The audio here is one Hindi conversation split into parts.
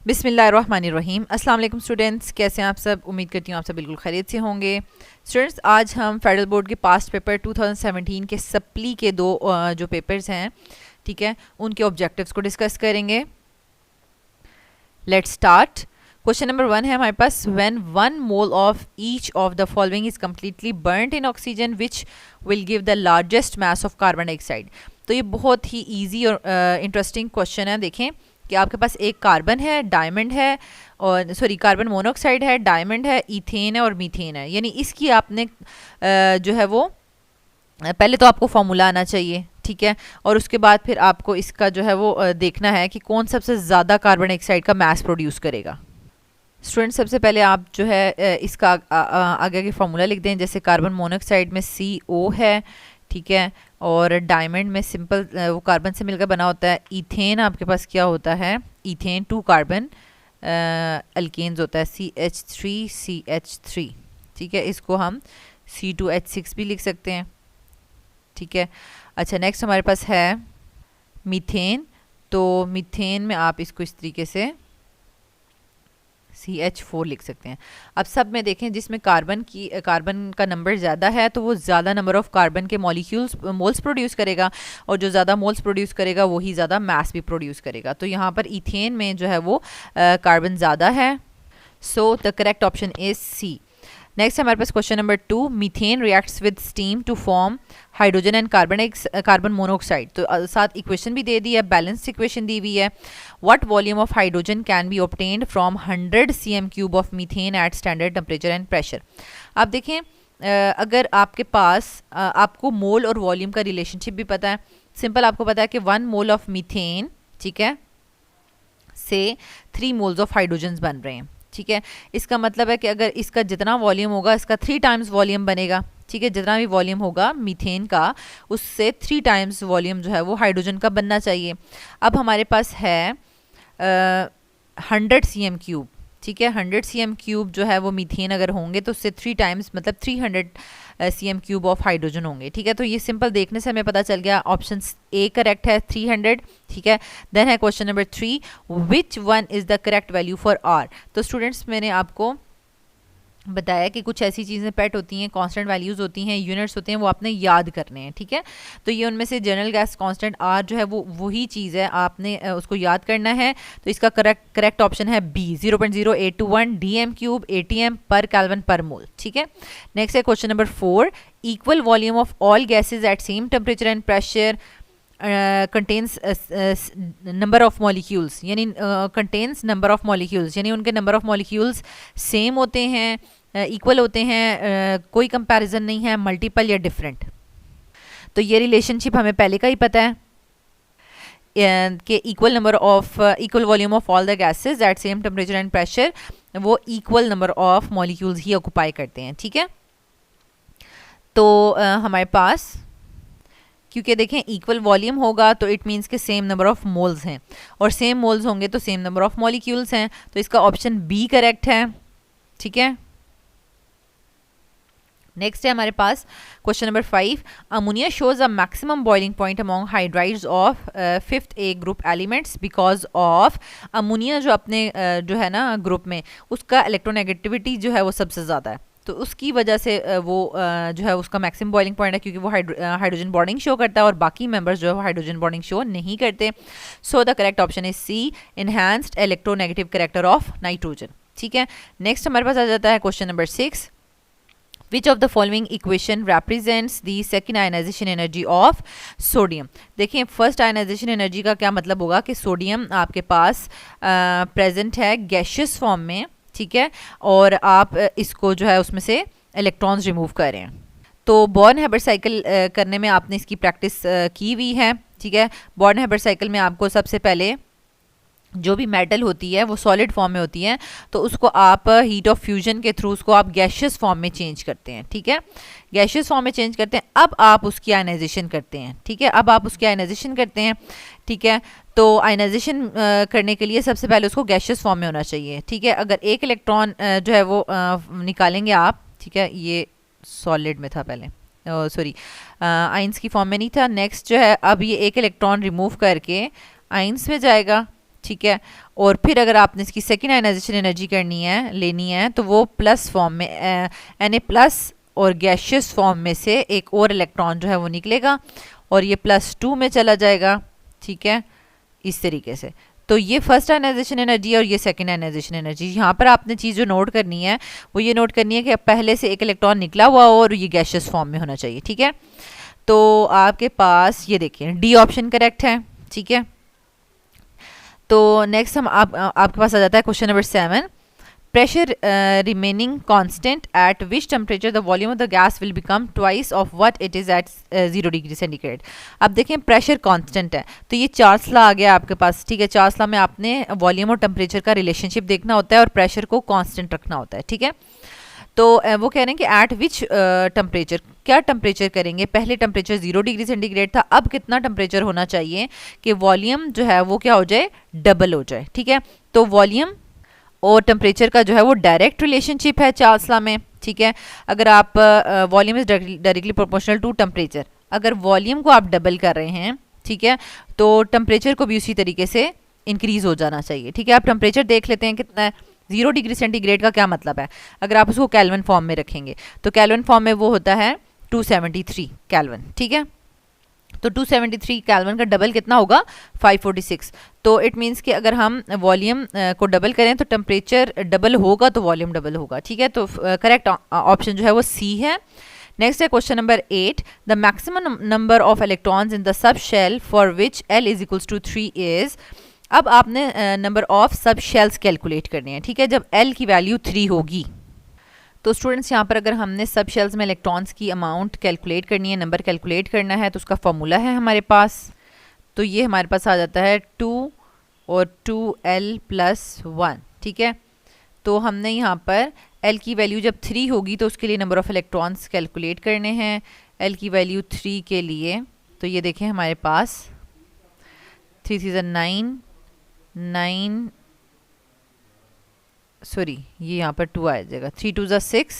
बिस्मिल्लाहिर्रहमानिर्रहीम। अस्सलाम वालेकुम स्टूडेंट्स, कैसे हैं आप सब। उम्मीद करती हूँ आप सब बिल्कुल खैरियत से होंगे। स्टूडेंट्स, आज हम फेडरल बोर्ड के पास्ट पेपर 2017 के सप्ली के दो जो पेपर्स हैं, ठीक है, उनके ऑब्जेक्टिव्स को डिस्कस करेंगे। Let's start. क्वेश्चन नंबर 1 है हमारे पास, when 1 mole of each of the following is completely burned in oxygen which will give the largest mass of carbon dioxide. तो ये बहुत ही ईजी और इंटरेस्टिंग क्वेश्चन है। देखें कि आपके पास एक कार्बन है, डायमंड है, और कार्बन मोनोऑक्साइड है, डायमंड है, इथेन है और मीथेन है। यानी इसकी आपने जो है वो पहले तो आपको फॉर्मूला आना चाहिए, ठीक है, और उसके बाद फिर आपको इसका जो है वो देखना है कि कौन सबसे ज़्यादा कार्बन डाइऑक्साइड का मास प्रोड्यूस करेगा। स्टूडेंट, सबसे पहले आप जो है इसका आगे के फॉर्मूला लिख दें। जैसे कार्बन मोनोऑक्साइड में CO है, ठीक है, और डायमंड में सिंपल वो कार्बन से मिलकर बना होता है। इथेन आपके पास क्या होता है, इथेन 2 कार्बन अल्केन्स होता है, CH3CH3, ठीक है, इसको हम C2H6 भी लिख सकते हैं, ठीक है। अच्छा, नेक्स्ट हमारे पास है मीथेन। तो मीथेन में आप इसको इस तरीके से CH4 लिख सकते हैं। अब सब में देखें, जिसमें कार्बन का नंबर ज़्यादा है तो वो ज़्यादा नंबर ऑफ कार्बन के मोल्स प्रोड्यूस करेगा, और जो ज़्यादा मोल्स प्रोड्यूस करेगा वही ज़्यादा मास भी प्रोड्यूस करेगा। तो यहाँ पर इथेन में जो है वो कार्बन ज़्यादा है। So the correct option is C। Next हमारे पास question number 2, methane reacts with steam to form hydrogen and carbon monoxide. तो साथ इक्वेशन भी दे दी है, बैलेंस्ड इक्वेशन दी हुई है। What volume of hydrogen can be obtained from 100 cm³ of methane at standard temperature and pressure. आप देखें, अगर आपके पास आपको मोल और वॉल्यूम का रिलेशनशिप भी पता है। सिंपल आपको पता है कि 1 मोल ऑफ मीथेन, ठीक है, से 3 मोल्स ऑफ हाइड्रोजन बन रहे हैं, ठीक है। इसका मतलब है कि अगर इसका जितना वॉल्यूम होगा इसका 3 टाइम्स वॉल्यूम बनेगा, ठीक है। जितना भी वॉल्यूम होगा मीथेन का उससे 3 टाइम्स वॉल्यूम जो है वो हाइड्रोजन का बनना चाहिए। अब हमारे पास है 100 cm³, ठीक है। 100 cm³ जो है वो मीथेन अगर होंगे तो उससे 3 टाइम्स मतलब 300 cm³ ऑफ हाइड्रोजन होंगे, ठीक है। तो ये सिंपल देखने से हमें पता चल गया, ऑप्शन A करेक्ट है, 300, ठीक है। देन है question number 3, which one is the correct value for R। तो स्टूडेंट्स, मैंने आपको बताया कि कुछ ऐसी चीज़ें पेट होती हैं, कांस्टेंट वैल्यूज़ होती हैं, यूनिट्स होते हैं, वो आपने याद करने हैं, ठीक है। तो ये उनमें से जनरल गैस कांस्टेंट R जो है वो वही चीज़ है, आपने उसको याद करना है। तो इसका करेक्ट ऑप्शन है B, 0.0821 dm³ atm पर केल्विन पर मोल, ठीक है। नेक्स्ट है question number 4, equal volume of all gases at same temperature and pressure contains number of molecules, यानी कंटेन्स नंबर ऑफ मॉलिक्यूल्स, यानी उनके नंबर ऑफ मॉलिक्यूल्स सेम होते हैं, इक्वल होते हैं, कोई कंपैरिजन नहीं है, मल्टीपल या डिफरेंट। तो ये रिलेशनशिप हमें पहले का ही पता है कि equal volume of all the gases at same temperature and pressure वो इक्वल नंबर ऑफ मॉलिक्यूल्स ही ऑक्यूपाई करते हैं, ठीक है। तो हमारे पास, क्योंकि देखें इक्वल वॉल्यूम होगा तो इट मीन्स के सेम नंबर ऑफ मोल्स हैं, और सेम मोल्स होंगे तो सेम नंबर ऑफ मॉलिक्यूल्स हैं। तो इसका ऑप्शन B करेक्ट है, ठीक है। नेक्स्ट है हमारे पास question number 5, ammonia shows a maximum boiling point among hydrides of 5th A group elements because of ammonia जो अपने जो है ना ग्रुप में, उसका इलेक्ट्रोनेगेटिविटी जो है वो सबसे ज़्यादा है। तो उसकी वजह से वो जो है उसका मैक्सिमम बॉइलिंग पॉइंट है, क्योंकि वो हाइड्रोजन बॉन्डिंग शो करता है और बाकी मेंबर्स जो है वो हाइड्रोजन बॉन्डिंग शो नहीं करते। सो the correct option is C, enhanced electronegative character of nitrogen, ठीक है। नेक्स्ट हमारे पास आ जाता है question number 6, Which of the following equation represents the second ionization energy of sodium। देखिए, फर्स्ट आयनाइजेशन एनर्जी का क्या मतलब होगा कि सोडियम आपके पास प्रेजेंट है गैशियस फॉर्म में, ठीक है, और आप इसको जो है उसमें से इलेक्ट्रॉन्स रिमूव कर रहे हैं। तो बॉर्न-हाइब्रिड साइकिल करने में आपने इसकी प्रैक्टिस की हुई है, ठीक है। बॉर्न-हाइब्रिड साइकिल में आपको सबसे पहले जो भी मेटल होती है वो सॉलिड फॉर्म में होती है, तो उसको आप हीट ऑफ फ्यूजन के थ्रू उसको आप गैशियस फॉर्म में चेंज करते हैं, ठीक है। गैशियस फॉर्म में चेंज करते हैं, अब आप उसकी आयनाइजेशन करते हैं, ठीक है। अब आप उसकी आयनाइजेशन करते हैं, ठीक है। तो आयनाइजेशन करने के लिए सबसे पहले उसको गैशियस फॉर्म में होना चाहिए, ठीक है। अगर एक इलेक्ट्रॉन जो है वो निकालेंगे आप, ठीक है, ये सॉलिड में था पहले, आइंस की फॉर्म में नहीं था। नेक्स्ट जो है अब ये एक इलेक्ट्रॉन रिमूव करके आइंस में जाएगा, ठीक है। और फिर अगर आपने इसकी सेकेंड आयनाइजेशन एनर्जी लेनी है तो वो प्लस फॉर्म में Na प्लस और गैशियस फॉर्म में से एक और इलेक्ट्रॉन जो है वो निकलेगा और ये +2 में चला जाएगा, ठीक है, इस तरीके से। तो ये फर्स्ट आयनाइजेशन एनर्जी और ये सेकेंड आयनाइजेशन एनर्जी। यहाँ पर आपने चीज़ जो नोट करनी है वो ये नोट करनी है कि पहले से एक इलेक्ट्रॉन निकला हुआ हो और ये गैशियस फॉर्म में होना चाहिए, ठीक है। तो आपके पास ये देखिए डी ऑप्शन करेक्ट है, ठीक है। तो नेक्स्ट आपके पास आ जाता है question number 7। Pressure remaining constant at which temperature the volume of the gas will become twice of what it is at 0 degree centigrade. अब देखें प्रेशर कांस्टेंट है तो ये चार्ल्स लॉ आ गया आपके पास, ठीक है। चार्ल्स लॉ में आपने वॉल्यूम और टेम्परेचर का रिलेशनशिप देखना होता है और प्रेशर को कांस्टेंट रखना होता है, ठीक है। तो वो कह रहे हैं कि एट विच टेम्परेचर, क्या टेम्परेचर करेंगे, पहले टेम्परेचर 0 डिग्री सेंटीग्रेड था, अब कितना टेम्परेचर होना चाहिए कि वॉल्यूम जो है वो क्या हो जाए, डबल हो जाए, ठीक है। तो वॉल्यूम और टेम्परेचर का जो है वो डायरेक्ट रिलेशनशिप है चार्ल्स लॉ में, ठीक है। अगर आप volume is directly proportional to temperature, अगर वॉल्यूम को आप डबल कर रहे हैं, ठीक है, तो टेम्परेचर को भी उसी तरीके से इंक्रीज हो जाना चाहिए, ठीक है। आप टेम्परेचर देख लेते हैं कितना है, 0 डिग्री सेंटीग्रेड का क्या मतलब है, अगर आप उसको केल्विन फॉर्म में रखेंगे तो केल्विन फॉर्म में वो होता है 273 केल्विन, ठीक है। तो 273 केल्विन का डबल कितना होगा, 546। तो इट मीन्स कि अगर हम वॉल्यूम को डबल करें तो टेम्परेचर डबल होगा तो वॉल्यूम डबल होगा, ठीक है। तो करेक्ट ऑप्शन जो है वो सी है। नेक्स्ट है question number 8। The maximum number of electrons in the sub shell for which L is equals to 3 is. अब आपने number of sub shells calculate करने हैं, ठीक है, जब L की वैल्यू 3 होगी। तो स्टूडेंट्स यहाँ पर अगर हमने सब शेल्स में इलेक्ट्रॉन्स की अमाउंट कैलकुलेट करनी है, नंबर कैलकुलेट करना है, तो उसका फॉर्मूला है हमारे पास। तो ये हमारे पास आ जाता है 2 और 2L+1, ठीक है। तो हमने यहाँ पर L की वैल्यू जब 3 होगी तो उसके लिए नंबर ऑफ़ इलेक्ट्रॉन्स कैलकुलेट करने हैं। L की वैल्यू 3 के लिए तो ये देखें हमारे पास 3 3 9 9, सॉरी ये यहाँ पर 2 आ जाएगा, 3 2 6,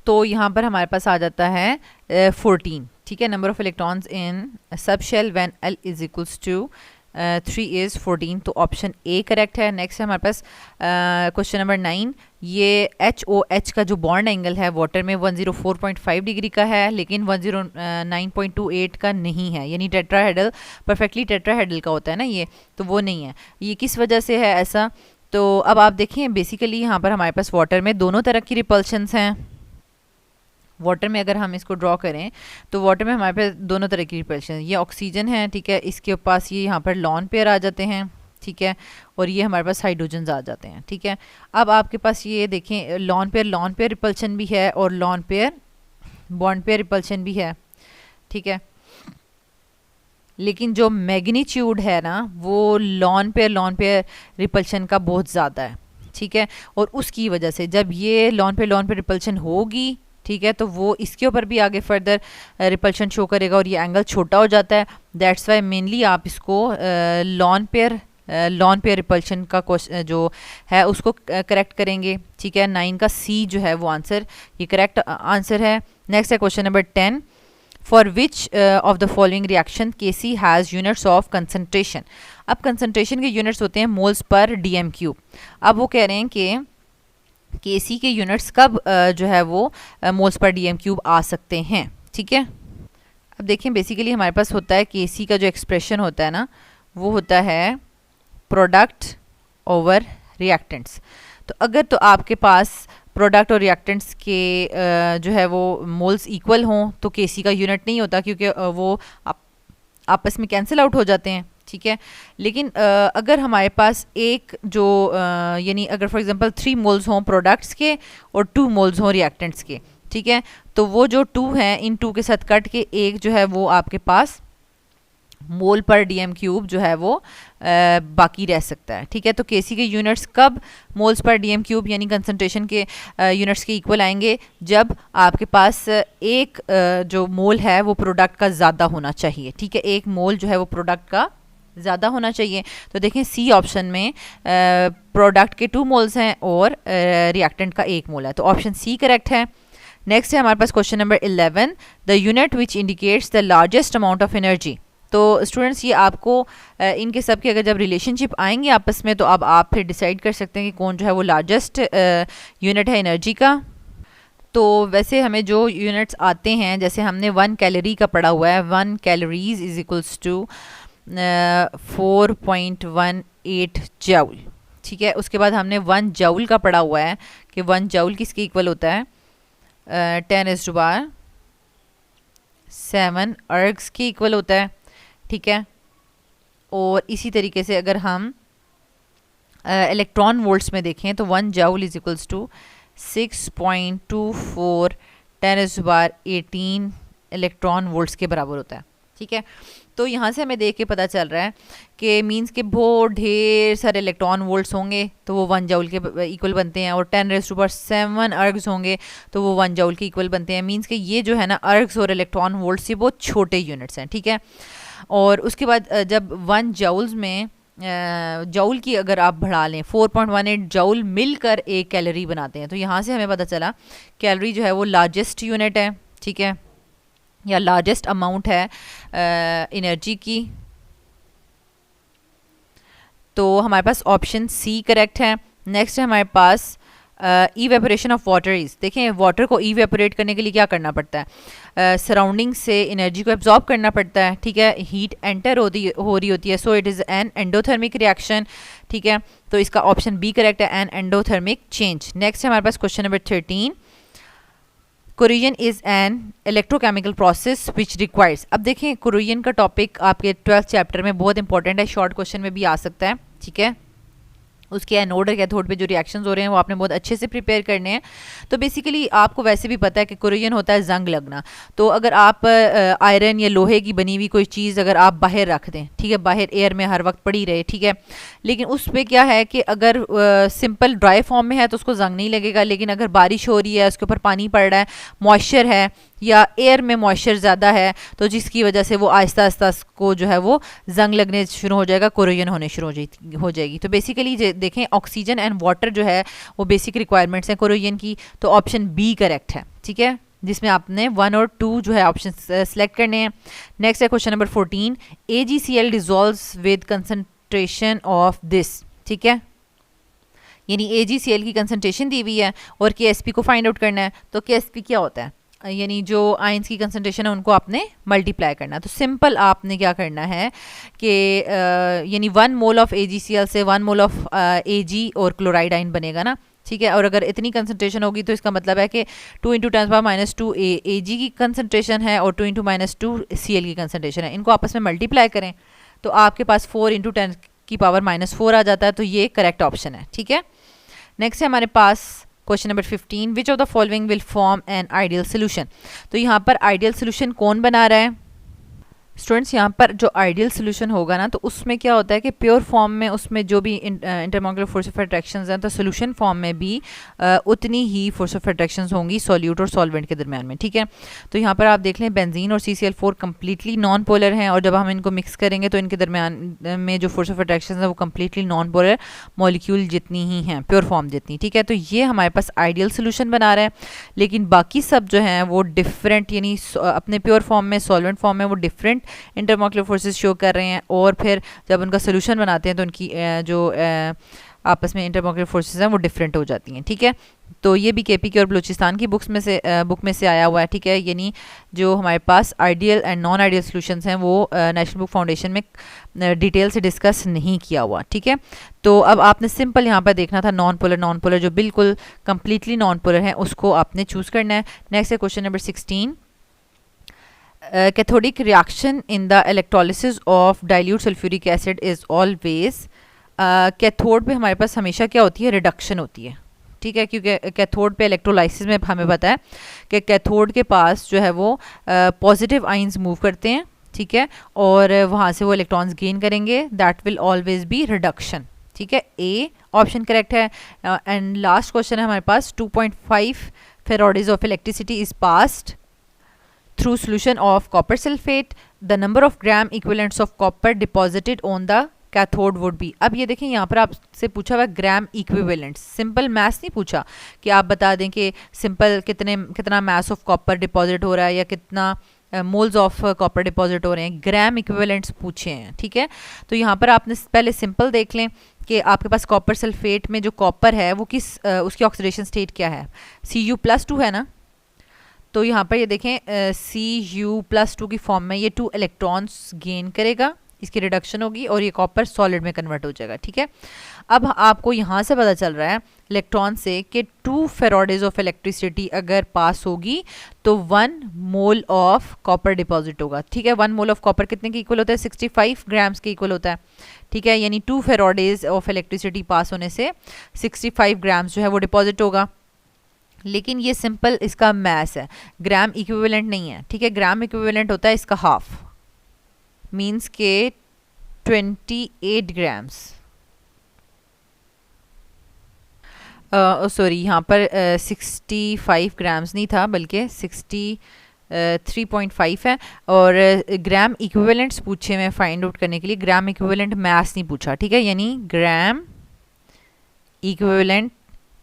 तो यहाँ पर हमारे पास आ जाता है 14, ठीक है। Number of electrons in sub shell when L is equals to 3 is 14, तो ऑप्शन ए करेक्ट है। नेक्स्ट है हमारे पास क्वेश्चन नंबर 9। ये HOH का जो बॉन्ड एंगल है वाटर में 104.5 डिग्री का है, लेकिन 109.28 का नहीं है, यानी टेट्राहेड्रल, परफेक्टली टेट्राहेड्रल का होता है ना ये, तो वो नहीं है। ये किस वजह से है ऐसा, तो अब आप देखें बेसिकली यहाँ पर हमारे पास वाटर में दोनों तरह की रिपल्शंस हैं। वाटर में अगर हम इसको ड्रॉ करें तो वाटर में हमारे पास दोनों तरह की रिपल्शन, ये ऑक्सीजन है, ठीक है, इसके पास ये यहाँ पर लॉन पेयर आ जाते हैं, ठीक है, और ये हमारे पास हाइड्रोजन आ जाते हैं, ठीक है। अब आपके पास ये देखें लॉन पेयर रिपल्शन भी है और lone pair bond pair repulsion भी है, ठीक है। लेकिन जो मैग्नीट्यूड है ना वो लॉन पेयर रिपल्शन का बहुत ज़्यादा है, ठीक है, और उसकी वजह से जब ये लॉन पेयर रिपल्शन होगी, ठीक है, तो वो इसके ऊपर भी आगे फर्दर रिपल्शन शो करेगा और ये एंगल छोटा हो जाता है। दैट्स वाई मेनली आप इसको लॉन पेयर रिपल्शन का क्वेश्चन जो है उसको करेक्ट करेंगे, ठीक है। 9 का सी जो है वो आंसर, ये करेक्ट आंसर है। नेक्स्ट है question number 10। For which of the following reaction Kc has units of concentration. अब कंसनट्रेशन के यूनिट्स होते हैं मोल्स पर dm³। अब वो कह रहे हैं कि Kc के यूनिट्स कब जो है वो मोल्स पर dm³ आ सकते हैं, ठीक है। अब देखें बेसिकली हमारे पास होता है Kc का जो एक्सप्रेशन होता है ना वो होता है प्रोडक्ट ओवर रिएक्टेंट्स। तो अगर तो आपके पास प्रोडक्ट और रिएक्टेंट्स के जो है वो मोल्स इक्वल हों तो Kc का यूनिट नहीं होता, क्योंकि वो आपस में कैंसिल आउट हो जाते हैं, ठीक है। लेकिन अगर हमारे पास एक जो यानी अगर फॉर एग्जांपल 3 मोल्स हों प्रोडक्ट्स के और 2 मोल्स हों रिएक्टेंट्स के, ठीक है, तो वो जो 2 हैं इन 2 के साथ कट के एक जो है वो आपके पास मोल पर dm³ जो है वो बाकी रह सकता है, ठीक है। तो Kc के यूनिट्स कब मोल्स पर dm³ यानी कंसंट्रेशन के यूनिट्स के इक्वल आएंगे, जब आपके पास एक जो मोल है वो प्रोडक्ट का ज़्यादा होना चाहिए, ठीक है, एक मोल जो है वो प्रोडक्ट का ज़्यादा होना चाहिए। तो देखें सी ऑप्शन में प्रोडक्ट के 2 मोल्स हैं और रिएक्टेंट का 1 मोल है, तो ऑप्शन सी करेक्ट है। नेक्स्ट है हमारे पास question number 11। The unit which indicates the largest amount of energy तो स्टूडेंट्स ये आपको इनके सब के अगर जब रिलेशनशिप आएंगे आपस में तो अब आप फिर डिसाइड कर सकते हैं कि कौन जो है वो लार्जेस्ट यूनिट है एनर्जी का। तो वैसे हमें जो यूनिट्स आते हैं, जैसे हमने 1 कैलोरी का पढ़ा हुआ है, 1 calories is equals to 4.18 joule. ठीक है, उसके बाद हमने 1 जूल का पढ़ा हुआ है कि 1 जूल किसके इक्वल होता है, 10⁻7 अर्ग्स के इक्वल होता है। ठीक है, और इसी तरीके से अगर हम इलेक्ट्रॉन वोल्ट्स में देखें तो 1 joule is equals to 6.24 10⁻18 electron volts के बराबर होता है। ठीक है, तो यहाँ से हमें देख के पता चल रहा है कि मींस के बहुत ढेर सारे इलेक्ट्रॉन वोल्ट्स होंगे तो वो 1 जूल के इक्वल बनते हैं, और 10⁻7 अर्ग्स होंगे तो वो 1 जूल के इक्वल बनते हैं। मींस के ये जो है ना अर्ग्स और इलेक्ट्रॉन वोल्ट्स ये बहुत छोटे यूनिट्स हैं। ठीक है, और उसके बाद जब 1 जूल्स में जूल की अगर आप बढ़ा लें 4.18 जूल मिलकर 1 कैलोरी बनाते हैं, तो यहाँ से हमें पता चला कैलोरी जो है वो लार्जेस्ट यूनिट है। ठीक है, या लार्जेस्ट अमाउंट है एनर्जी की। तो हमारे पास ऑप्शन सी करेक्ट है। नेक्स्ट है हमारे पास इवेपोरेशन ऑफ वाटर इज, देखें वाटर को इवेपोरेट करने के लिए क्या करना पड़ता है, सराउंडिंग से एनर्जी को एब्जॉर्ब करना पड़ता है। ठीक है, हीट एंटर हो रही होती है, so it is an endothermic reaction. ठीक है, तो इसका ऑप्शन बी करेक्ट है, एन एंडोथर्मिक चेंज। नेक्स्ट है हमारे पास question number 13, corrosion is an electrochemical process which requires. अब देखें कोरोजन का टॉपिक आपके 12th चैप्टर में बहुत इंपॉर्टेंट है, शॉर्ट क्वेश्चन में भी आ सकता है। ठीक है, उसके एनोड और कैथोड पे जो रिएक्शंस हो रहे हैं वो आपने बहुत अच्छे से प्रिपेयर करने हैं। तो बेसिकली आपको वैसे भी पता है कि कोरोजन होता है जंग लगना। तो अगर आप आयरन या लोहे की बनी हुई कोई चीज़ अगर आप बाहर रख दें, ठीक है, बाहर एयर में हर वक्त पड़ी रहे, ठीक है, लेकिन उस पर क्या है कि अगर सिंपल ड्राई फॉर्म में है तो उसको जंग नहीं लगेगा, लेकिन अगर बारिश हो रही है, उसके ऊपर पानी पड़ रहा है, मॉइस्चर है या एयर में मॉइस्चर ज़्यादा है, तो जिसकी वजह से वो आहिस्ता आहिस्ता को जो है वो जंग लगने शुरू हो जाएगा, कोरोजन होने शुरू हो जाएगी। तो बेसिकली देखें ऑक्सीजन एंड वाटर जो है वो बेसिक रिक्वायरमेंट्स हैं कोरोजन की। तो ऑप्शन बी करेक्ट है। ठीक है, जिसमें आपने 1 और 2 जो है ऑप्शन सेलेक्ट करने हैं। नेक्स्ट है question number 14, AgCl dissolves with concentration of this. ठीक है, यानी AgCl की कंसंट्रेशन दी हुई है और KSP को फाइंड आउट करना है। तो KSP क्या होता है, यानी जो आयंस की कंसंट्रेशन है उनको आपने मल्टीप्लाई करना है। तो सिंपल आपने क्या करना है कि यानी 1 मोल ऑफ AgCl से 1 मोल ऑफ Ag और क्लोराइड आयन बनेगा ना। ठीक है, और अगर इतनी कंसंट्रेशन होगी तो इसका मतलब है कि 2 × 10⁻² Ag की कंसंट्रेशन है और 2 × -2 Cl की कंसंट्रेशन है। इनको आपस में मल्टीप्लाई करें तो आपके पास 4 × 10⁻⁴ आ जाता है। तो ये करेक्ट ऑप्शन है। ठीक है, नेक्स्ट है हमारे पास question number 15, which of the following will form an ideal solution. तो यहाँ पर आइडियल सोल्यूशन कौन बना रहा है स्टूडेंट्स, यहाँ पर जो आइडियल सोल्यूशन होगा ना तो उसमें क्या होता है कि प्योर फॉर्म में उसमें जो भी इंटरमॉलिक्यूलर फोर्स ऑफ अट्रैक्शंस हैं, तो सोल्यूशन फॉर्म में भी उतनी ही फोर्स ऑफ अट्रैक्शंस होंगी सॉल्यूट और सॉल्वेंट के दरमियान में। ठीक है, तो यहाँ पर आप देख लें बेंजीन और CCl4 कम्प्लीटली नॉन पोलर हैं, और जब हम इनको मिक्स करेंगे तो इनके दरमियान में जो फोर्स ऑफ अट्रैक्शन है वो कम्प्लीटली नॉन पोलर मॉलिक्यूल जितनी ही हैं, प्योर फॉर्म जितनी। ठीक है, तो ये हमारे पास आइडियल सोल्यूशन बना रहा है, लेकिन बाकी सब जो हैं वो डिफरेंट, यानी अपने प्योर फॉर्म में सॉल्वेंट फॉर्म में वो डिफरेंट इंटरमॉलिक्यूलर फोर्सेस शो कर रहे हैं, और फिर जब उनका सोल्यूशन बनाते हैं तो उनकी जो आपस में इंटरमॉलिक्यूलर फोर्सेस हैं वो डिफरेंट हो जाती हैं। ठीक है, तो ये भी KP की और बलूचिस्तान की बुक में से आया हुआ है। ठीक है, यानी जो हमारे पास ideal and non ideal solutions हैं वो नेशनल बुक फाउंडेशन में डिटेल से डिस्कस नहीं किया हुआ। ठीक है, तो अब आपने सिंपल यहाँ पर देखना था नॉन पोलर जो बिल्कुल कंप्लीटली नॉन पोलर हैं उसको आपने चूज़ करना है। नेक्स्ट है question number 16, cathodic reaction in the electrolysis of dilute sulphuric acid is always, cathode पे हमारे पास हमेशा क्या होती है, रिडक्शन होती है। ठीक है, क्योंकि कैथोड पे इलेक्ट्रोलाइसिस में हमें पता है कि कैथोड के पास जो है वो पॉजिटिव आइंस मूव करते हैं। ठीक है, और वहाँ से वो इलेक्ट्रॉन्स गेन करेंगे, that will always be reduction. ठीक है, ए ऑप्शन करेक्ट है। एंड लास्ट क्वेश्चन है हमारे पास, 2.5 farads of electricity is passed through solution of copper sulfate, the number of gram equivalents of copper deposited on the cathode would be. अब ये देखें यहाँ पर आपसे पूछा हुआ ग्राम इक्विवेलेंट, सिंपल मैथ्स नहीं पूछा कि आप बता दें कि सिंपल कितना मैस ऑफ कॉपर डिपॉजिट हो रहा है या कितना मोल्स ऑफ कॉपर डिपॉजिट हो रहे हैं, ग्राम इक्विवेलेंट्स पूछे हैं, ठीक है। तो यहाँ पर आपने पहले सिंपल देख लें कि आपके पास कॉपर सल्फेट में जो कॉपर है वो किस उसकी ऑक्सीडेशन स्टेट क्या है, Cu+2 है ना। तो यहाँ पर ये देखें Cu+2 की फॉर्म में ये 2 इलेक्ट्रॉन्स गेन करेगा, इसकी रिडक्शन होगी और ये कॉपर सॉलिड में कन्वर्ट हो जाएगा, ठीक है। अब आपको यहाँ से पता चल रहा है इलेक्ट्रॉन से कि 2 फेराडेज ऑफ इलेक्ट्रिसिटी अगर पास होगी तो 1 मोल ऑफ कॉपर डिपॉजिट होगा, ठीक है। 1 मोल ऑफ कॉपर कितने के इक्वल होता है, 65 ग्राम्स के इक्वल होता है, ठीक है। यानी 2 फेराडेज ऑफ इलेक्ट्रिसिटी पास होने से 65 ग्राम्स जो है वो डिपॉजिट होगा। लेकिन ये सिंपल इसका मैथ है, ग्राम इक्विवेलेंट नहीं है, ठीक है। ग्राम इक्विवेलेंट होता है इसका हाफ, मीन्स के 28 ग्राम्स। सॉरी यहाँ पर 65 ग्राम्स नहीं था बल्कि 63.5 है। और ग्राम इक्विवेलेंट्स पूछे मैं फाइंड आउट करने के लिए, ग्राम इक्विवेलेंट मैथ्स नहीं पूछा, ठीक है। यानी ग्राम इक्विवेलेंट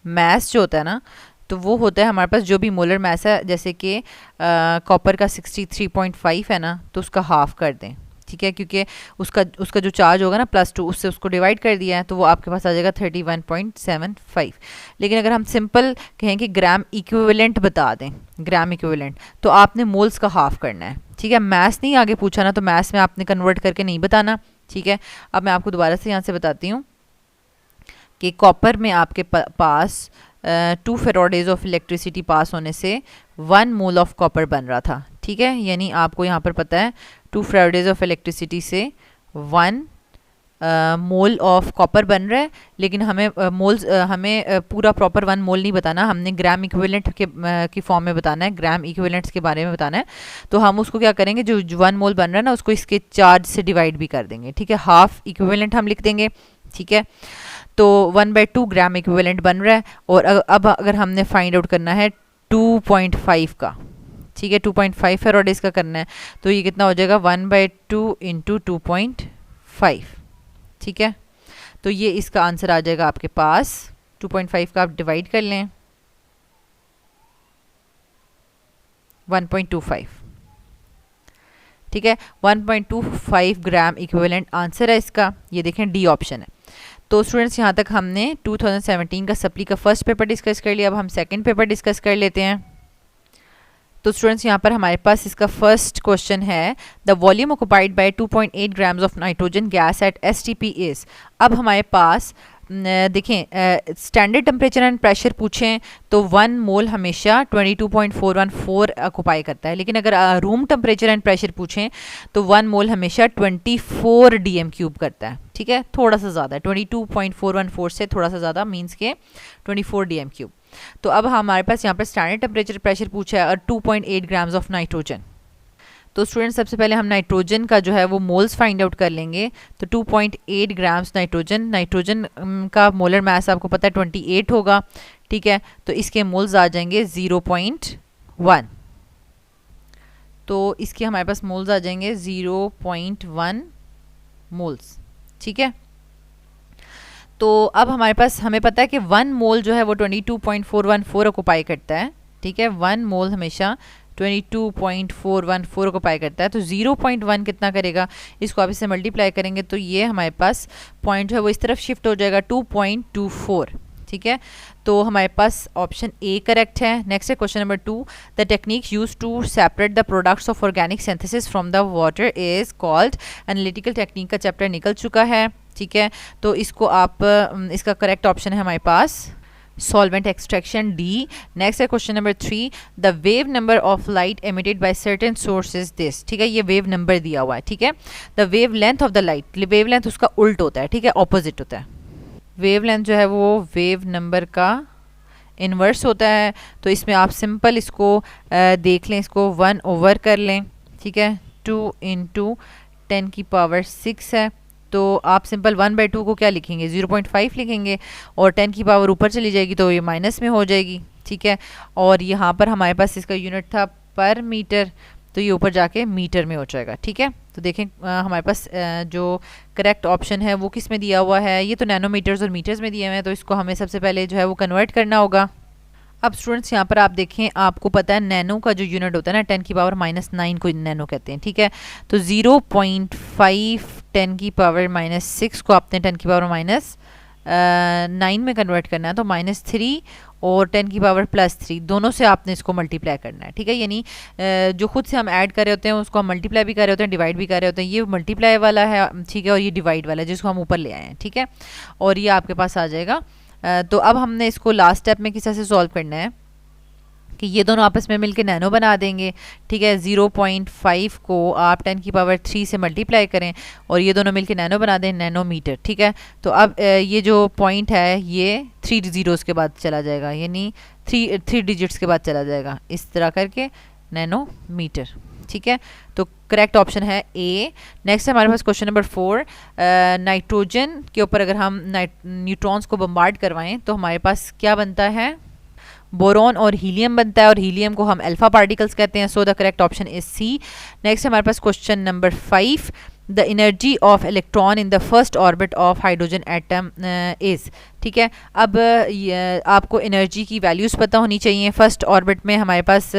मैथ्स जो होता है ना, तो वो होता है हमारे पास जो भी मोलर मैस है, जैसे कि कॉपर का 63.5 है ना, तो उसका हाफ कर दें, ठीक है। क्योंकि उसका जो चार्ज होगा ना +2, उससे उसको डिवाइड कर दिया है तो वो आपके पास आ जाएगा 31.75। लेकिन अगर हम सिंपल कहें कि ग्राम इक्विवेलेंट बता दें, ग्राम इक्विवेलेंट, तो आपने मोल्स का हाफ करना है, ठीक है। मैथ्स नहीं आगे पूछा ना, तो मैथ्स में आपने कन्वर्ट करके नहीं बताना, ठीक है। अब मैं आपको दोबारा से यहाँ से बताती हूँ कि कॉपर में आपके पास 2 फेराडेज ऑफ इलेक्ट्रिसिटी पास होने से 1 मोल ऑफ कॉपर बन रहा था, ठीक है। यानी आपको यहाँ पर पता है 2 फेराडेज ऑफ इलेक्ट्रिसिटी से 1 मोल ऑफ कॉपर बन रहा है। लेकिन हमें मोल्स हमें पूरा प्रॉपर 1 मोल नहीं बताना, हमने ग्राम इक्विवेलेंट की फॉर्म में बताना है, ग्राम इक्विवेलेंट्स के बारे में बताना है। तो हम उसको क्या करेंगे, जो 1 मोल बन रहा है ना, उसको इसके चार्ज से डिवाइड भी कर देंगे, ठीक है। हाफ इक्विवेलेंट हम लिख देंगे, ठीक है। तो 1/2 ग्राम इक्विवेलेंट बन रहा है। और अब अगर हमने फाइंड आउट करना है 2.5 का, ठीक है, 2.5 फेराडेज का करना है, तो ये कितना हो जाएगा 1/2 इंटू 2.5, ठीक है। तो ये इसका आंसर आ जाएगा आपके पास, 2.5 का आप डिवाइड कर लें 1.25, ठीक है। 1.25 ग्राम इक्विवेलेंट आंसर है इसका, ये देखें डी ऑप्शन है। तो स्टूडेंट्स यहाँ तक हमने 2017 का सप्ली का फर्स्ट पेपर डिस्कस कर लिया। अब हम सेकंड पेपर डिस्कस कर लेते हैं। तो स्टूडेंट्स यहाँ पर हमारे पास इसका फर्स्ट क्वेश्चन है, the volume occupied by 2.8 grams of nitrogen gas at STP is. अब हमारे पास देखें स्टैंडर्ड टेम्परेचर एंड प्रेशर पूछें तो 1 मोल हमेशा 22.414 ऑक्युपाई करता है। लेकिन अगर रूम टेम्परेचर एंड प्रेशर पूछें तो 1 मोल हमेशा 24 DM³ करता है, ठीक है। थोड़ा सा ज़्यादा है, 22.414 से थोड़ा सा ज़्यादा, मीन्स के 24 DM³। तो अब हमारे पास यहाँ पर स्टैंडर्ड टेम्परेचर प्रेशर पूछा है और 2.8 ग्राम्स ऑफ नाइट्रोजन। तो स्टूडेंट सबसे पहले हम नाइट्रोजन का जो है वो मोल्स फाइंड आउट कर लेंगे। तो 2.8 ग्राम्स नाइट्रोजन का मोलर मास आपको पता है 28 होगा, ठीक है। तो इसके मोल्स आ जाएंगे 0.1, तो इसके हमारे पास मोल्स आ जाएंगे 0.1 मोल्स, ठीक है। तो अब हमारे पास हमें पता है कि 1 मोल जो है वो 22.414 ऑक्युपाई करता है, ठीक है। 1 मोल हमेशा 22.414 को पाई करता है। तो 0.1 कितना करेगा, इसको आप इससे मल्टीप्लाई करेंगे तो ये हमारे पास पॉइंट जो है वो इस तरफ शिफ्ट हो जाएगा 2.24, ठीक है। तो हमारे पास ऑप्शन ए करेक्ट है। नेक्स्ट है question number 2, the technique use to separate the products of organic synthesis from the water is called. Analytical technique का चैप्टर निकल चुका है, ठीक है। तो इसको आप इसका करेक्ट ऑप्शन है हमारे पास solvent extraction, D. Next है question number 3, the wave number of light emitted by certain source is this, ठीक है। ये वेव नंबर दिया हुआ है, ठीक है। the wave length of the light, wave length उसका उल्ट होता है, ठीक है, ऑपोजिट होता है। वेव लेंथ जो है वो वेव नंबर का इनवर्स होता है। तो इसमें आप सिंपल इसको देख लें, इसको 1 ओवर कर लें, ठीक है। 2 × 10⁶ है। तो आप सिंपल 1/2 को क्या लिखेंगे, 0.5 लिखेंगे, और 10 की पावर ऊपर चली जाएगी तो ये माइनस में हो जाएगी, ठीक है। और यहाँ पर हमारे पास इसका यूनिट था पर मीटर, तो ये ऊपर जाके मीटर में हो जाएगा, ठीक है। तो देखें हमारे पास जो करेक्ट ऑप्शन है वो किस में दिया हुआ है, ये तो नैनोमीटर्स और मीटर्स में दिए हुए हैं। तो इसको हमें सबसे पहले जो है वो कन्वर्ट करना होगा। अब स्टूडेंट्स यहाँ पर आप देखें, आपको पता है नैनो का जो यूनिट होता है ना 10⁻�9 को नैनो कहते हैं, ठीक है। तो 0.5 10⁻⁻6 को आपने 10⁻�9 में कन्वर्ट करना है, तो -3 और 10⁻+3 दोनों से आपने इसको मल्टीप्लाई करना है, ठीक है। यानी जो खुद से हम ऐड कर रहे होते हैं उसको हम मल्टीप्लाई भी कर रहे होते हैं, डिवाइड भी कर रहे होते हैं। ये मल्टीप्लाई वाला है, ठीक है, और ये डिवाइड वाला है जिसको हम ऊपर ले आए हैं, ठीक है। और ये आपके पास आ जाएगा। तो अब हमने इसको लास्ट स्टेप में किस तरह से सॉल्व करना है कि ये दोनों आपस में मिलके नैनो बना देंगे, ठीक है। 0.5 को आप 10⁻³ से मल्टीप्लाई करें और ये दोनों मिलके नैनो बना दें, नैनोमीटर, ठीक है। तो अब ये जो पॉइंट है ये 3 ज़ीरोज़ के बाद चला जाएगा, यानी 3 डिजिट्स के बाद चला जाएगा, इस तरह करके नैनोमीटर, ठीक है। तो करेक्ट ऑप्शन है ए। नेक्स्ट है हमारे पास क्वेश्चन नंबर 4। नाइट्रोजन के ऊपर अगर हम न्यूट्रॉन्स को बम्बार्ड करवाएं तो हमारे पास क्या बनता है, बोरॉन और हीलियम बनता है, और हीलियम को हम अल्फा पार्टिकल्स कहते हैं। So the correct option is C. Next हमारे पास question number 5। The energy of electron in the first orbit of hydrogen atom is, ठीक है। अब आपको एनर्जी की वैल्यूज़ पता होनी चाहिए। फर्स्ट ऑर्बिट में हमारे पास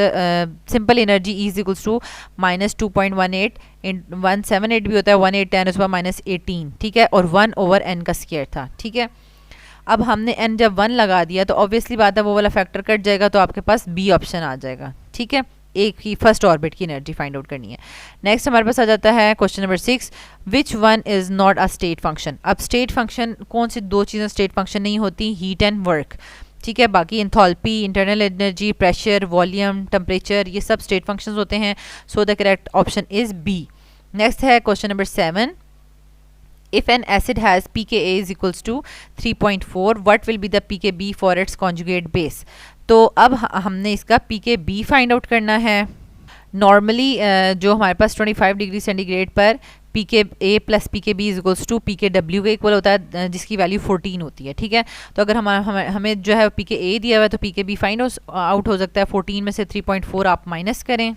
simple energy is equals to -2.18 178 भी होता है, 1810⁻18, ठीक है, और 1/n का स्क्वायर था, ठीक है। अब हमने n जब 1 लगा दिया तो ऑब्वियसली बात है वो वाला फैक्टर कट जाएगा, तो आपके पास बी ऑप्शन आ जाएगा, ठीक है। एक ही फर्स्ट ऑर्बिट की एनर्जी फाइंड आउट करनी है। नेक्स्ट हमारे पास आ जाता है question number 6। Which one is not a state function. अब स्टेट फंक्शन कौन सी दो चीज़ें स्टेट फंक्शन नहीं होती, हीट एंड वर्क, ठीक है। बाकी enthalpy, internal energy, pressure, volume, temperature, ये सब स्टेट फंक्शंस होते हैं। So the correct option is B. Next है question number 7। If an acid has pKa is equals to 3.4, what will be the pKb for its conjugate base? तो अब हमने इसका pKb फाइंड आउट करना है। नॉर्मली जो हमारे पास 25 डिग्री सेंटीग्रेड पर pKa plus pKb is equals to pKw के इक्वल होता है, जिसकी वैल्यू 14 होती है, ठीक है। तो अगर हमें जो है pKa दिया हुआ है तो pKb फाइंड आउट हो सकता है। 14 में से 3.4 आप माइनस करें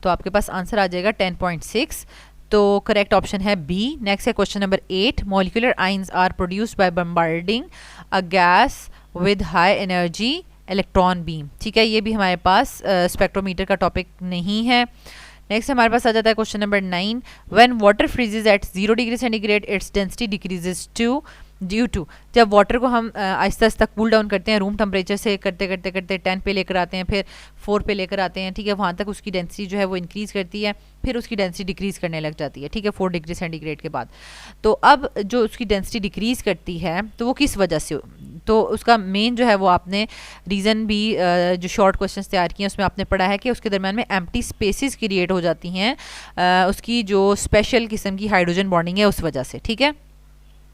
तो आपके पास आंसर आ जाएगा 10.6। तो करेक्ट ऑप्शन है बी। नेक्स्ट है question number 8। Molecular ions are produced by bombarding a gas with high energy electron beam, ठीक है। ये भी हमारे पास स्पेक्ट्रोमीटर का टॉपिक नहीं है। नेक्स्ट हमारे पास आ जाता है question number 9। When water freezes at 0 degree centigrade its density decreases to due to. जब वाटर को हम आहिस्ता आहिस्ता कूल डाउन करते हैं रूम टेम्परेचर से करते करते करते 10 पे लेकर आते हैं, फिर 4 पे लेकर आते हैं, ठीक है, वहाँ तक उसकी डेंसिटी जो है वो इंक्रीज़ करती है, फिर उसकी डेंसिटी डिक्रीज़ करने लग जाती है, ठीक है, 4 डिग्री सेंटीग्रेड के बाद। तो अब जो उसकी डेंसिटी डिक्रीज़ करती है तो वो किस वजह से, तो उसका मेन जो है वो आपने रीज़न भी जो शॉर्ट क्वेश्चंस तैयार किए हैं उसमें आपने पढ़ा है कि उसके दरम्यान में एम्प्टी स्पेसेस क्रिएट हो जाती हैं उसकी जो स्पेशल किस्म की हाइड्रोजन बॉन्डिंग है उस वजह से, ठीक है।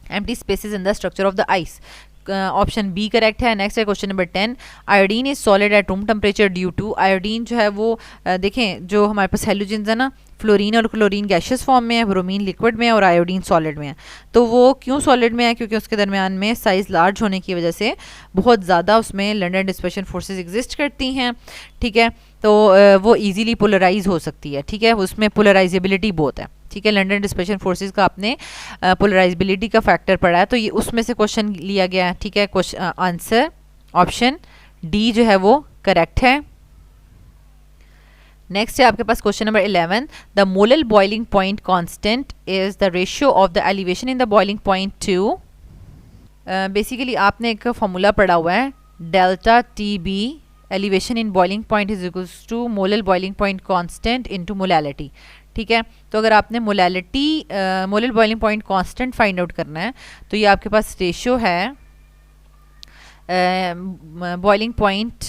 empty spaces in the structure of the ice. Option B correct है। नेक्स्ट है question number 10। Iodine is solid at room temperature due to. Iodine जो है वो देखें जो हमारे पास हेलोजेंस है ना, फ्लोरीन और क्लोरीन गैशियस फॉर्म में है, ब्रोमीन लिक्विड में है और आयोडीन सॉलिड में है। तो वो क्यों सॉलिड में है, क्योंकि उसके दरमियान में साइज़ लार्ज होने की वजह से बहुत ज़्यादा उसमें लंडन डिस्पर्शन फोर्सेस एग्जिस्ट करती हैं, ठीक है। तो वो ईजीली पोलराइज हो सकती है, ठीक है, उसमें पोलराइजेबिलिटी बहुत है, ठीक है। लंडन डिस्पर्शन फोर्सेस का आपने पोलराइजेबिलिटी का फैक्टर पढ़ा है, तो ये उसमें से क्वेश्चन लिया गया है, ठीक है। क्वेश्चन आंसर ऑप्शन डी जो है वो करेक्ट है। नेक्स्ट है आपके पास question number 11। The molal boiling point constant is the ratio of the elevation in the boiling point to. Basically आपने एक फॉर्मूला पढ़ा हुआ है, delta T B elevation in boiling point is equals to molal boiling point constant into molality, ठीक है। तो अगर आपने molality molal boiling point constant find out करना है तो ये आपके पास रेशियो है boiling point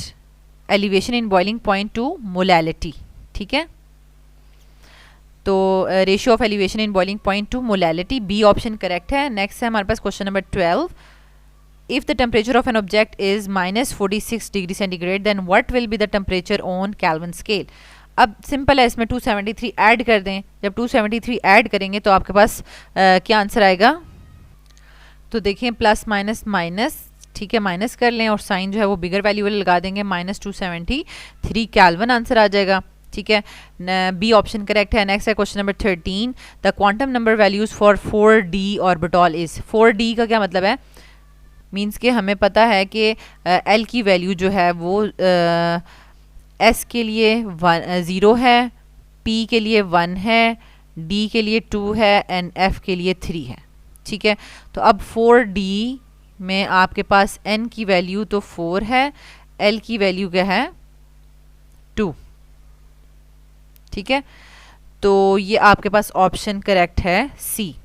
elevation in boiling point to molality, ठीक है। तो ratio of elevation in boiling point to molality, B option correct है। नेक्स्ट है हमारे पास question number 12। If the temperature of an object is -46 degree centigrade then what will be the temperature on Kelvin scale? अब सिंपल है, इसमें 273 ऐड कर दें। जब 273 ऐड करेंगे तो आपके पास क्या आंसर आएगा, तो देखिए प्लस माइनस माइनस, ठीक है, माइनस कर लें और साइन जो है वो बिगर वैल्यू वाले लगा देंगे, -273 केल्विन आंसर आ जाएगा, ठीक है। बी ऑप्शन करेक्ट है। नेक्स्ट है question number 13। The quantum number values for 4d orbital is. 4d का क्या मतलब है, मींस कि हमें पता है कि एल की वैल्यू जो है वो एस के लिए 0 है, पी के लिए 1 है, डी के लिए 2 है एंड एफ के लिए 3 है। ठीक है, तो अब 4D में आपके पास n की वैल्यू तो 4 है, l की वैल्यू क्या है 2। ठीक है, तो ये आपके पास ऑप्शन करेक्ट है सी,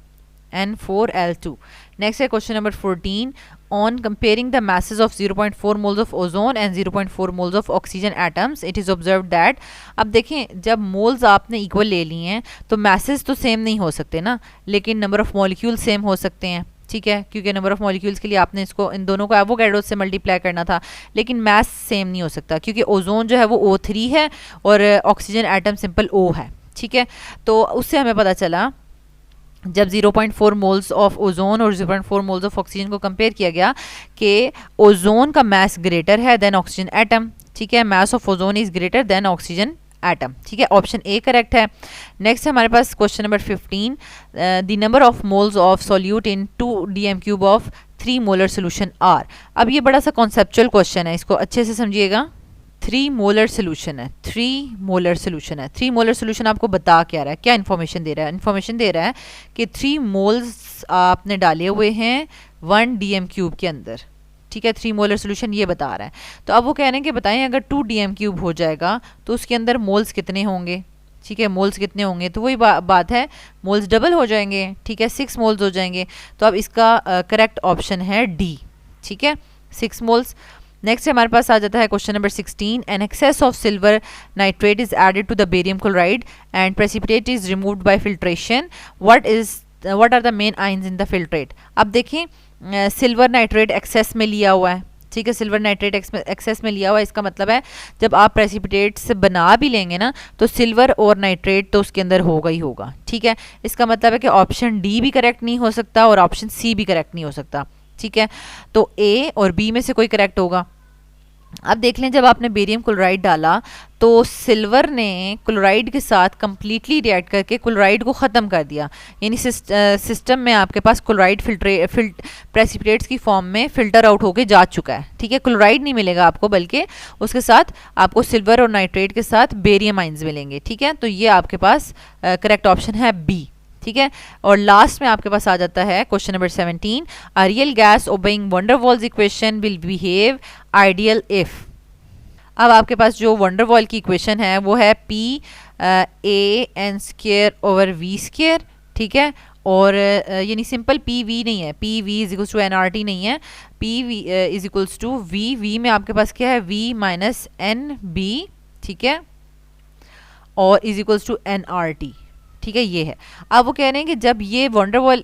N4L2। नेक्स्ट है question number 14, on comparing the masses of 0.4 moles of ozone and 0.4 moles of oxygen atoms it is observed that, अब देखें जब मोल्स आपने इक्वल ले लिए हैं तो मैसेज तो सेम नहीं हो सकते ना, लेकिन नंबर ऑफ मॉलिक्यूल सेम हो सकते हैं। ठीक है, क्योंकि नंबर ऑफ मॉलिक्यूल्स के लिए आपने इसको इन दोनों को एवोगैड्रो से मल्टीप्लाई करना था, लेकिन मैस सेम नहीं हो सकता क्योंकि ओजोन जो है वो O3 है और ऑक्सीजन एटम सिंपल O है। ठीक है, तो उससे हमें पता चला जब 0.4 मोल्स ऑफ ओजोन और 0.4 मोल्स ऑफ ऑक्सीजन को कंपेयर किया गया कि ओजोन का मास ग्रेटर है देन ऑक्सीजन एटम। ठीक है, mass of ozone is greater than oxygen atom. ठीक है, ऑप्शन ए करेक्ट है। नेक्स्ट हमारे पास question number 15, the number of moles of solute in 2 dm³ of 3 molar solution are. अब ये बड़ा सा कॉन्सेप्चुअल क्वेश्चन है, इसको अच्छे से समझिएगा। 3 मोलर सोल्यूशन है, 3 मोलर सोल्यूशन है। 3 मोलर सोल्यूशन आपको बता क्या रहा है, क्या इन्फॉर्मेशन दे रहा है? इन्फॉर्मेशन दे रहा है कि 3 मोल्स आपने डाले हुए हैं 1 dm³ के अंदर। ठीक है, 3 मोलर सोल्यूशन ये बता रहा है। तो अब वो कह रहे हैं कि बताएं अगर 2 dm³ हो जाएगा तो उसके अंदर मोल्स कितने होंगे? ठीक है, मोल्स कितने होंगे? तो वही बात है, मोल्स डबल हो जाएंगे। ठीक है, 6 मोल्स हो जाएंगे। तो अब इसका करेक्ट ऑप्शन है डी। ठीक है, 6 मोल्स। नेक्स्ट हमारे पास आ जाता है question number 16, an excess of silver nitrate is added to the barium chloride and precipitate is removed by filtration, what are the main ions in the filtrate. अब देखें सिल्वर नाइट्रेट एक्सेस में लिया हुआ है। ठीक है, सिल्वर नाइट्रेट एक्सेस में लिया हुआ है, इसका मतलब है जब आप प्रेसिपिटेट से बना भी लेंगे ना तो सिल्वर और नाइट्रेट तो उसके अंदर होगा ही होगा। ठीक है, इसका मतलब है कि ऑप्शन डी भी करेक्ट नहीं हो सकता और ऑप्शन सी भी करेक्ट नहीं हो सकता। ठीक है, तो ए और बी में से कोई करेक्ट होगा। अब देख लें जब आपने बेरियम क्लोराइड डाला तो सिल्वर ने क्लोराइड के साथ कंप्लीटली रिएक्ट करके क्लोराइड को ख़त्म कर दिया, यानी सिस्टम में आपके पास क्लोराइड प्रेसिपिटेट्स की फॉर्म में फिल्टर आउट होके जा चुका है। ठीक है, क्लोराइड नहीं मिलेगा आपको, बल्कि उसके साथ आपको सिल्वर और नाइट्रेट के साथ बेरियम आइंस मिलेंगे। ठीक है, तो ये आपके पास करेक्ट ऑप्शन है बी। ठीक है, और लास्ट में आपके पास आ जाता है question number 17, a real gas obeying van der Waals equation will behave ideal if. अब आपके पास जो वैन डर वाल की इक्वेशन है वो है P(a)n²/v²। ठीक है, और यानी सिंपल PV नहीं है, PV=nRT नहीं है, PV=V में आपके पास क्या है V-NB। ठीक है, और =nRT। ठीक है, ये है। अब वो कह रहे हैं कि जब ये वैन डर वाल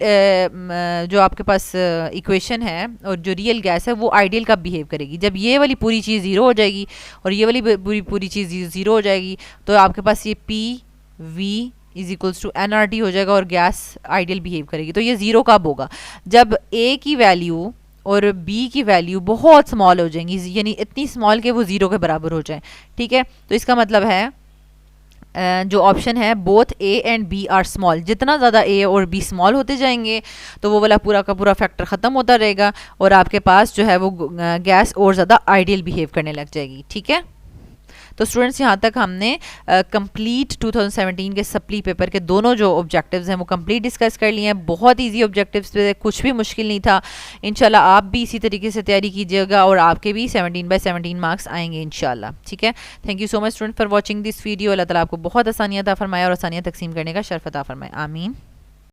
जो आपके पास इक्वेशन है और जो रियल गैस है वो आइडियल कब बिहेव करेगी? जब ये वाली पूरी चीज़ ज़ीरो हो जाएगी और ये वाली पूरी चीज़ ज़ीरो हो जाएगी तो आपके पास ये PV=nRT हो जाएगा और गैस आइडियल बिहेव करेगी। तो ये ज़ीरो कब होगा? जब A की वैल्यू और B की वैल्यू बहुत स्मॉल हो जाएंगी, यानी इतनी स्मॉल कि वो ज़ीरो के बराबर हो जाए। ठीक है, तो इसका मतलब है जो ऑप्शन है both A and B are small. जितना ज़्यादा A और B स्मॉल होते जाएंगे तो वो वाला पूरा का पूरा फैक्टर ख़त्म होता रहेगा और आपके पास जो है वो गैस और ज़्यादा आइडियल बिहेव करने लग जाएगी। ठीक है, तो स्टूडेंट्स यहाँ तक हमने कंप्लीट 2017 के सप्ली पेपर के दोनों जो ऑब्जेक्टिव्स हैं वो कंप्लीट डिस्कस कर लिए हैं। बहुत इजी ऑब्जेक्टिव्स थे, कुछ भी मुश्किल नहीं था। इंशाल्लाह आप भी इसी तरीके से तैयारी कीजिएगा और आपके भी 17/17 मार्क्स आएंगे इंशाल्लाह। ठीक है, thank you so much student for watching this video. अल्लाह ताला आपको बहुत आसानियाँ अता फरमाए और आसानियाँ तकसीम करने का शर्फ अता फरमाए। आमीन।